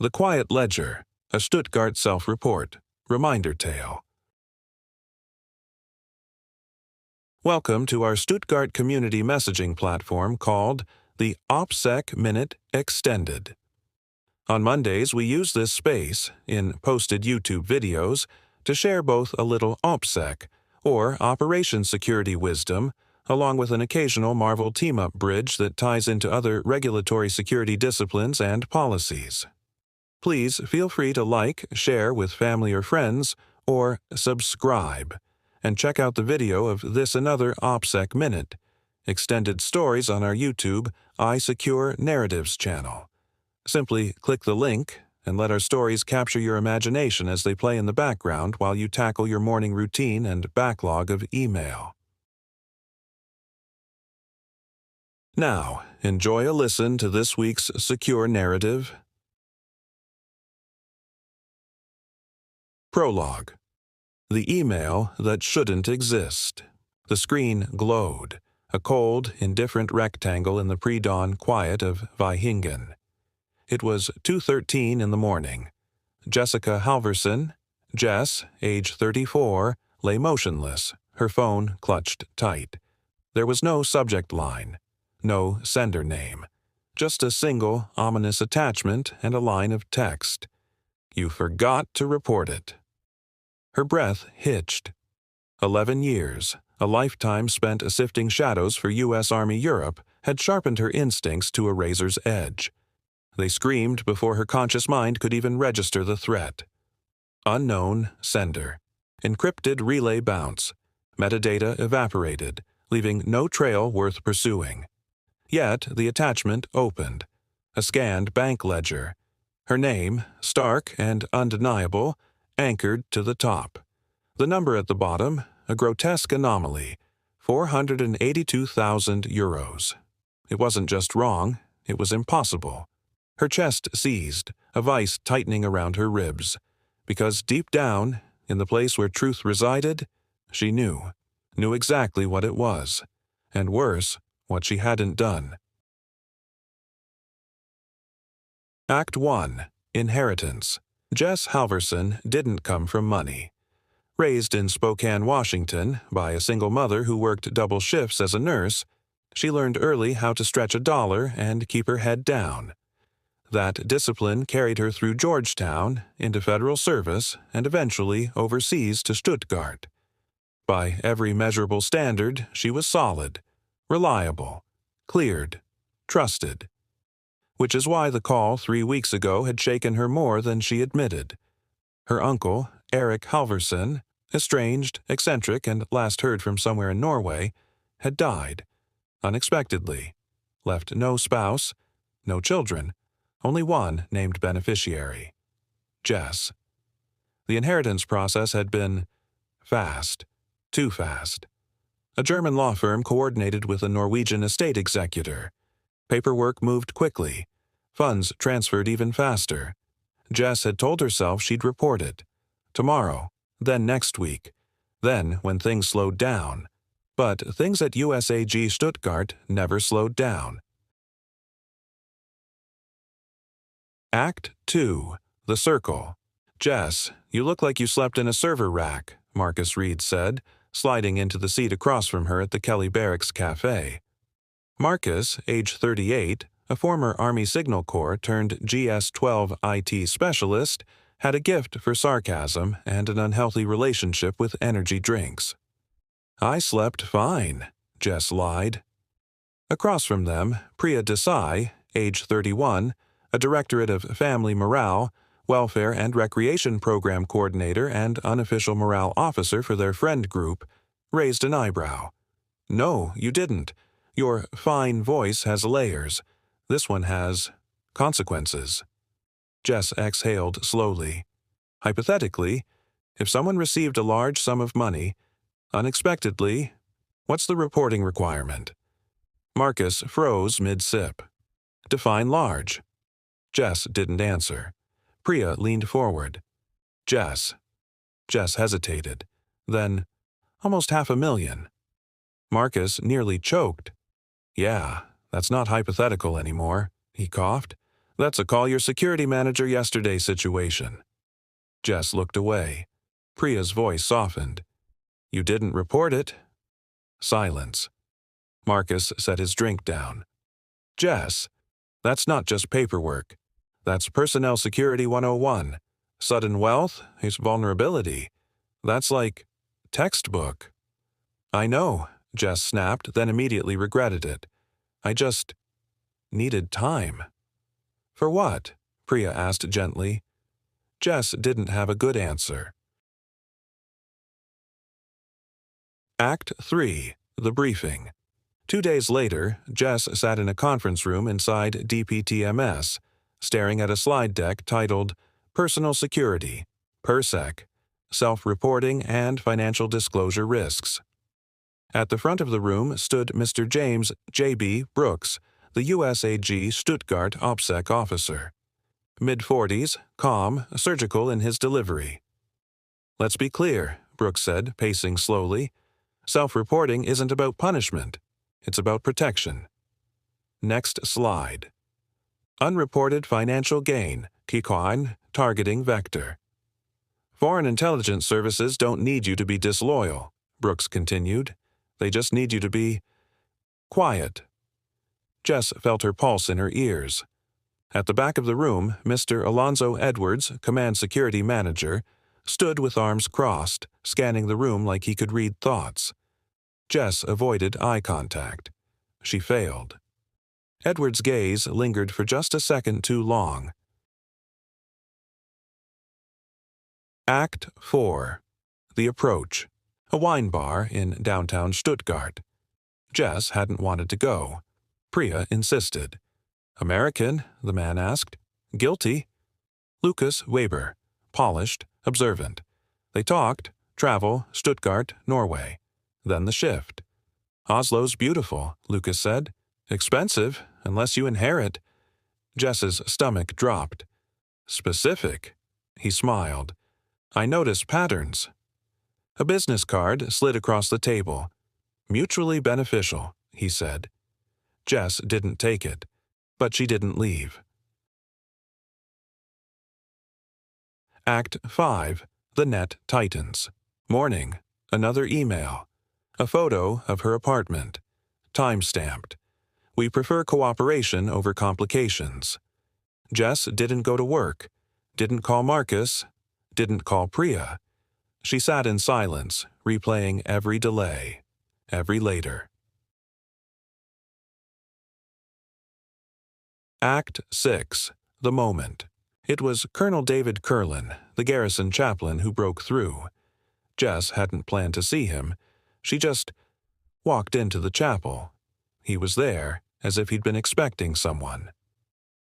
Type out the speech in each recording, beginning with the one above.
The Quiet Ledger, a Stuttgart self-report, reminder tale. Welcome to our Stuttgart community messaging platform called the OPSEC Minute Extended. On Mondays, we use this space, in posted YouTube videos, to share both a little OPSEC, or Operation Security wisdom, along with an occasional Marvel team-up bridge that ties into other regulatory security disciplines and policies. Please feel free to like, share with family or friends, or subscribe, and check out the video of this another OPSEC Minute, extended stories on our YouTube I Secure Narratives channel. Simply click the link and let our stories capture your imagination as they play in the background while you tackle your morning routine and backlog of email. Now, enjoy a listen to this week's secure narrative. Prologue. The email that shouldn't exist. The screen glowed, a cold, indifferent rectangle in the pre-dawn quiet of Vaihingen. It was 2:13 in the morning. Jessica Halverson, Jess, age 34, lay motionless, her phone clutched tight. There was no subject line, no sender name, just a single ominous attachment and a line of text. You forgot to report it. Her breath hitched. 11 years, a lifetime spent sifting shadows for U.S. Army Europe, had sharpened her instincts to a razor's edge. They screamed before her conscious mind could even register the threat. Unknown sender. Encrypted relay bounce. Metadata evaporated, leaving no trail worth pursuing. Yet the attachment opened. A scanned bank ledger. Her name, stark and undeniable, anchored to the top. The number at the bottom, a grotesque anomaly, 482,000 euros. It wasn't just wrong, it was impossible. Her chest seized, a vice tightening around her ribs, because deep down, in the place where truth resided, she knew exactly what it was, and worse, what she hadn't done. Act 1. Inheritance. Jess Halverson didn't come from money. Raised in Spokane, Washington, by a single mother who worked double shifts as a nurse, she learned early how to stretch a dollar and keep her head down. That discipline carried her through Georgetown, into federal service, and eventually overseas to Stuttgart. By every measurable standard, she was solid, reliable, cleared, trusted. Which is why the call 3 weeks ago had shaken her more than she admitted. Her uncle, Eric Halverson, estranged, eccentric, and last heard from somewhere in Norway, had died, unexpectedly, left no spouse, no children, only one named beneficiary, Jess. The inheritance process had been fast, too fast. A German law firm coordinated with a Norwegian estate executor. Paperwork moved quickly. Funds transferred even faster. Jess had told herself she'd report it. Tomorrow, then next week, then when things slowed down. But things at USAG Stuttgart never slowed down. Act 2. The Circle. Jess, you look like you slept in a server rack, Marcus Reed said, sliding into the seat across from her at the Kelly Barracks Cafe. Marcus, age 38, a former Army Signal Corps turned GS-12 IT specialist, had a gift for sarcasm and an unhealthy relationship with energy drinks. I slept fine, Jess lied. Across from them, Priya Desai, age 31, a Directorate of Family Morale, Welfare and Recreation Program Coordinator and unofficial morale officer for their friend group, raised an eyebrow. No, you didn't. Your fine voice has layers. This one has consequences. Jess exhaled slowly. Hypothetically, if someone received a large sum of money, unexpectedly, what's the reporting requirement? Marcus froze mid-sip. Define large. Jess didn't answer. Priya leaned forward. Jess. Jess hesitated. Then, almost 500,000. Marcus nearly choked. Yeah, that's not hypothetical anymore, he coughed. That's a call your security manager yesterday situation. Jess looked away. Priya's voice softened. You didn't report it? Silence. Marcus set his drink down. Jess, that's not just paperwork. That's Personnel Security 101. Sudden wealth is vulnerability. That's like textbook. I know, Jess snapped, then immediately regretted it. I just needed time. For what? Priya asked gently. Jess didn't have a good answer. Act 3. The Briefing. 2 days later, Jess sat in a conference room inside DPTMS, staring at a slide deck titled Personal Security, OPSEC, Self-Reporting and Financial Disclosure Risks. At the front of the room stood Mr. James J.B. Brooks, the USAG Stuttgart OPSEC officer. Mid-40s, calm, surgical in his delivery. Let's be clear, Brooks said, pacing slowly. Self-reporting isn't about punishment. It's about protection. Next slide. Unreported financial gain, Kikoin, targeting vector. Foreign intelligence services don't need you to be disloyal, Brooks continued. They just need you to be quiet. Jess felt her pulse in her ears. At the back of the room, Mr. Alonzo Edwards, Command Security Manager, stood with arms crossed, scanning the room like he could read thoughts. Jess avoided eye contact. She failed. Edwards' gaze lingered for just a second too long. Act 4. The Approach. A wine bar in downtown Stuttgart. Jess hadn't wanted to go. Priya insisted. American? The man asked. Guilty? Lukas Weber. Polished, observant. They talked. Travel, Stuttgart, Norway. Then the shift. Oslo's beautiful, Lukas said. Expensive, unless you inherit. Jess's stomach dropped. Specific. He smiled. I notice patterns. A business card slid across the table. Mutually beneficial, he said. Jess didn't take it, but she didn't leave. Act 5. The net tightens. Morning. Another email. A photo of her apartment. Time-stamped. We prefer cooperation over complications. Jess didn't go to work. Didn't call Marcus. Didn't call Priya. She sat in silence, replaying every delay, every later. Act 6. The Moment. It was Colonel David Curlin, the garrison chaplain, who broke through. Jess hadn't planned to see him. She just walked into the chapel. He was there, as if he'd been expecting someone.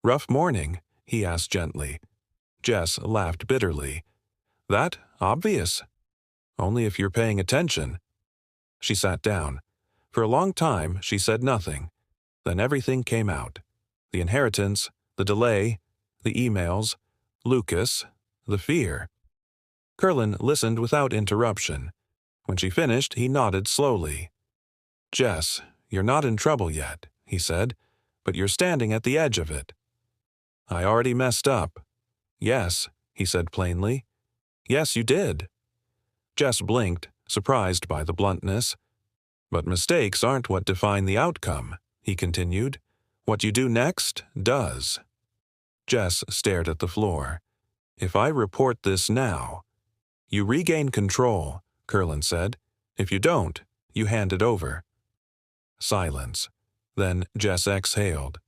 Rough morning? He asked gently. Jess laughed bitterly. That obvious? Only if you're paying attention. She sat down. For a long time, she said nothing. Then everything came out. The inheritance, the delay, the emails, Lukas, the fear. Curlin listened without interruption. When she finished, he nodded slowly. Jess, you're not in trouble yet, he said, but you're standing at the edge of it. I already messed up. Yes, he said plainly. Yes, you did. Jess blinked, surprised by the bluntness. But mistakes aren't what define the outcome, he continued. What you do next does. Jess stared at the floor. If I report this now, you regain control, Curlin said. If you don't, you hand it over. Silence. Then Jess exhaled.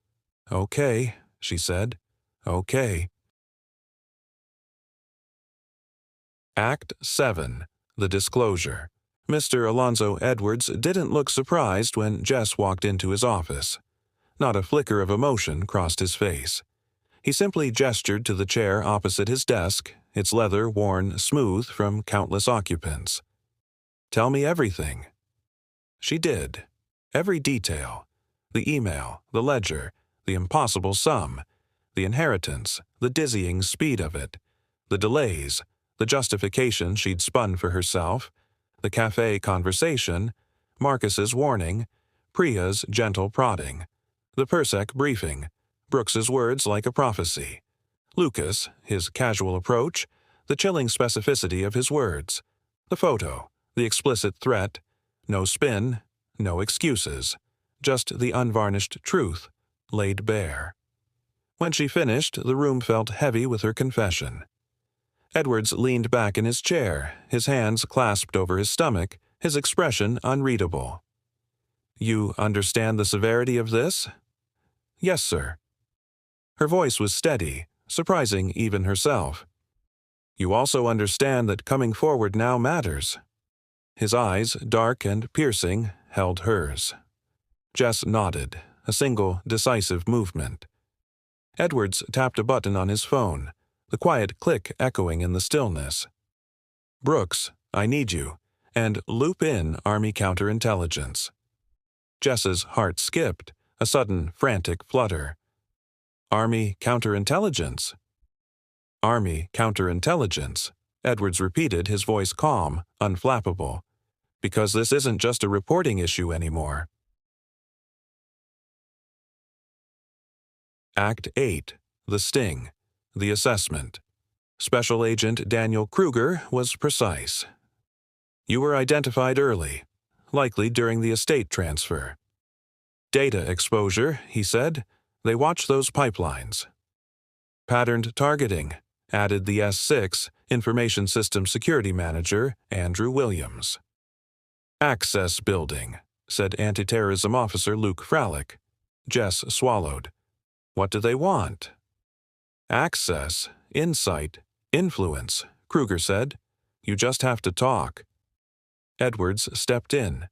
Okay, she said. Okay. Act 7. The Disclosure. Mr. Alonzo Edwards didn't look surprised when Jess walked into his office. Not a flicker of emotion crossed his face. He simply gestured to the chair opposite his desk, its leather worn smooth from countless occupants. Tell me everything. She did. Every detail. The email, the ledger, the impossible sum, the inheritance, the dizzying speed of it, the delays, the justification she'd spun for herself, the cafe conversation, Marcus's warning, Priya's gentle prodding, the OPSEC briefing, Brooks's words like a prophecy. Lukas, his casual approach, the chilling specificity of his words. The photo, the explicit threat, no spin, no excuses, just the unvarnished truth, laid bare. When she finished, the room felt heavy with her confession. Edwards leaned back in his chair, his hands clasped over his stomach, his expression unreadable. "You understand the severity of this?" "Yes, sir." Her voice was steady, surprising even herself. "You also understand that coming forward now matters." His eyes, dark and piercing, held hers. Jess nodded, a single, decisive movement. Edwards tapped a button on his phone, the quiet click echoing in the stillness. "Brooks, I need you, and loop in Army Counterintelligence." Jess's heart skipped, a sudden, frantic flutter. "Army Counterintelligence?" "Army Counterintelligence," Edwards repeated, his voice calm, unflappable. "Because this isn't just a reporting issue anymore." Act 8. The Sting. The Assessment. Special Agent Daniel Kruger was precise. "You were identified early, likely during the estate transfer." "Data exposure," he said. "They watch those pipelines." "Patterned targeting," added the S6 Information System Security Manager, Andrew Williams. "Access building," said Anti-Terrorism Officer Luke Fralick. Jess swallowed. "What do they want?" "Access, insight, influence," Kruger said. "You just have to talk." Edwards stepped in.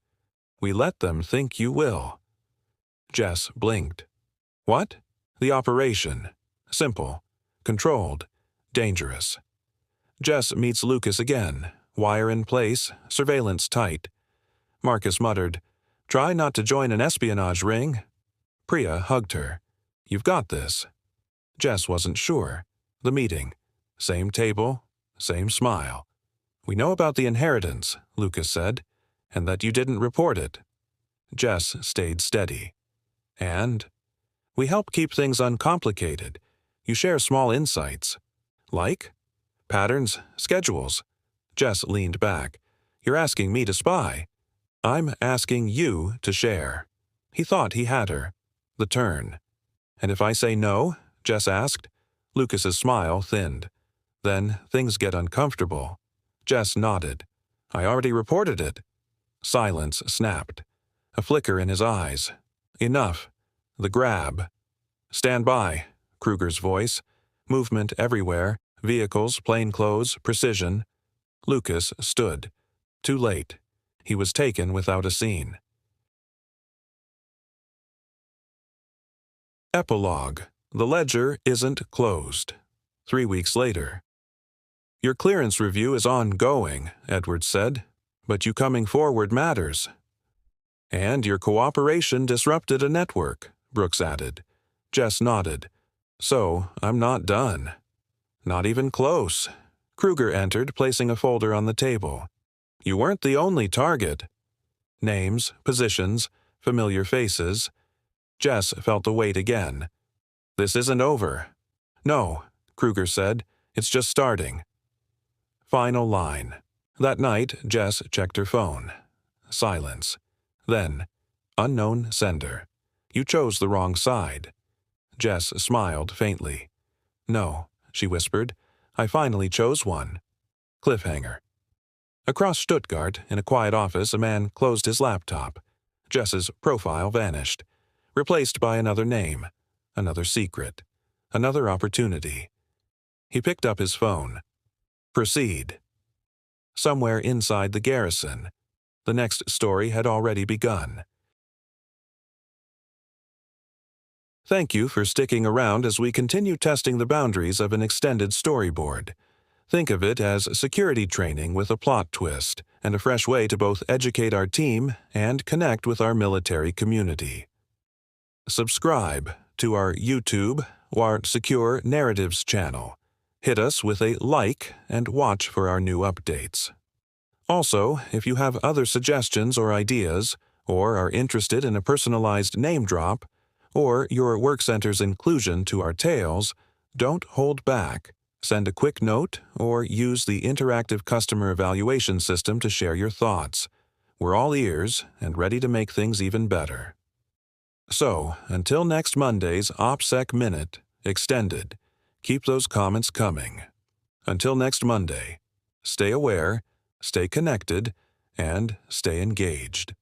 "We let them think you will." Jess blinked. "What?" "The operation. Simple. Controlled. Dangerous." Jess meets Lukas again. Wire in place, surveillance tight. Marcus muttered, "Try not to join an espionage ring." Priya hugged her. "You've got this." Jess wasn't sure. The meeting. Same table, same smile. "We know about the inheritance," Lukas said, "and that you didn't report it." Jess stayed steady. "And?" "We help keep things uncomplicated. You share small insights." "Like?" "Patterns, schedules." Jess leaned back. "You're asking me to spy." "I'm asking you to share." He thought he had her. The turn. "And if I say no?" Jess asked. Lukas's smile thinned. "Then things get uncomfortable." Jess nodded. "I already reported it." Silence snapped. A flicker in his eyes. "Enough." The grab. "Stand by," Kruger's voice. Movement everywhere. Vehicles, plainclothes, precision. Lukas stood. Too late. He was taken without a scene. Epilogue. The ledger isn't closed. 3 weeks later. "Your clearance review is ongoing," Edwards said, "but you coming forward matters." "And your cooperation disrupted a network," Brooks added. Jess nodded. "So, I'm not done." "Not even close." Kruger entered, placing a folder on the table. "You weren't the only target." Names, positions, familiar faces. Jess felt the weight again. "This isn't over." "No," Kruger said. "It's just starting." Final line. That night, Jess checked her phone. Silence. Then, unknown sender. "You chose the wrong side." Jess smiled faintly. "No," she whispered. "I finally chose one." Cliffhanger. Across Stuttgart, in a quiet office, a man closed his laptop. Jess's profile vanished, replaced by another name, another secret, another opportunity. He picked up his phone. Proceed. Somewhere inside the garrison. The next story had already begun. Thank you for sticking around as we continue testing the boundaries of an extended storyboard. Think of it as security training with a plot twist and a fresh way to both educate our team and connect with our military community. Subscribe to our YouTube or Secure Narratives channel. Hit us with a like and watch for our new updates. Also, if you have other suggestions or ideas, or are interested in a personalized name drop, or your work center's inclusion to our tales, don't hold back. Send a quick note or use the interactive customer evaluation system to share your thoughts. We're all ears and ready to make things even better. So, until next Monday's OPSEC Minute, Extended, keep those comments coming. Until next Monday, stay aware, stay connected, and stay engaged.